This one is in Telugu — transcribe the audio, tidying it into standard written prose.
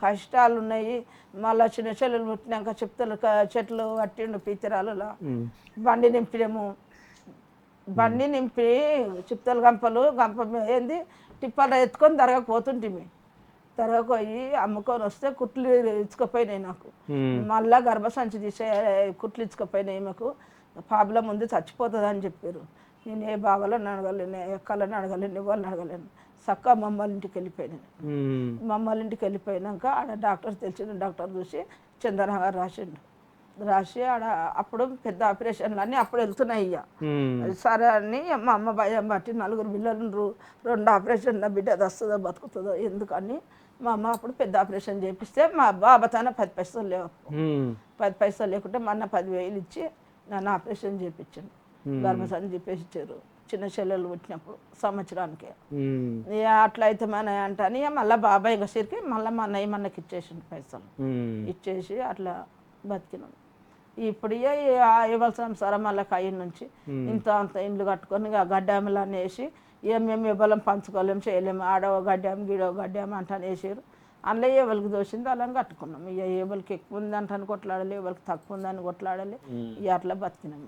కష్టాలు ఉన్నాయి. మళ్ళీ చిన్న చెల్లెలు పుట్టినాక చెట్లు కట్టిండు పిత్తిరాలలో. బండి నింపినాము. బండి నింపి చిప్తలు గంప ఏంది టిప్పలు ఎత్తుకొని దరగకు పోతుంటిమి. దరగకు పోయి అమ్ముకొని వస్తే కుట్లు ఇచ్చుకపోయినాయి నాకు. మళ్ళా గర్భసంచి తీసే కుట్లు ఇచ్చుకపోయినాయి. మాకు ప్రాబ్లం ఉంది, చచ్చిపోతుంది అని చెప్పారు. నేను ఏ బావలను అడగలేను, ఏ అక్కలను అడగలేను, ఎవరిని అడగలేను. చక్కగా మమ్మల్ని ఇంటికి వెళ్ళిపోయినాను. మమ్మల్ని ఇంటికి వెళ్ళిపోయినాక ఆడ డాక్టర్ తెలిసిన డాక్టర్ చూసి చందన గారు రాసి ఆడ అప్పుడు పెద్ద ఆపరేషన్లు అన్నీ అప్పుడు వెళ్తున్నాయి. సరే అని మా అమ్మ భయం బట్టి 4 పిల్లలు 2 ఆపరేషన్ల బిడ్డ అది వస్తుందో బతుకుతుందో ఎందుకని మా అమ్మ అప్పుడు పెద్ద ఆపరేషన్ చేపిస్తే మా బాబతన 10 పైసలు లేవు. 10 పైసలు లేకుంటే మా అన్న 10,000 ఇచ్చి నన్ను ఆపరేషన్ చేయించాను. గర్భసంచి చెప్పేసి ఇచ్చారు చిన్న చెల్లెలు పుట్టినప్పుడు సంవత్సరానికి. అట్లా అయితే మన అంటే మళ్ళీ బాబాయ్ గసిరికి మళ్ళీ మా అన్నయ్య మనకి ఇచ్చేసిండు పైసలు. ఇచ్చేసి అట్లా బతికినాం. ఇప్పుడు ఇవ్వాల్సిన సంసారం మళ్ళీ కయ్యం నుంచి ఇంత అంత ఇండ్లు కట్టుకొని గడ్డాములు అని వేసి మేము ఇవ్వలేం, పంచుకోలేం, చేయలేము. ఆడవ గడ్డాం గీడవ గడ్డాం అంటాను వేసారు. అందులో ఎవరికి దోసింది అలా కట్టుకున్నాం. ఎవరికి ఎక్కువ ఉంది అంటాను కొట్లాడాలి, ఎవరికి తక్కువ ఉందని కొట్లాడాలి. అట్లా బతికినాం.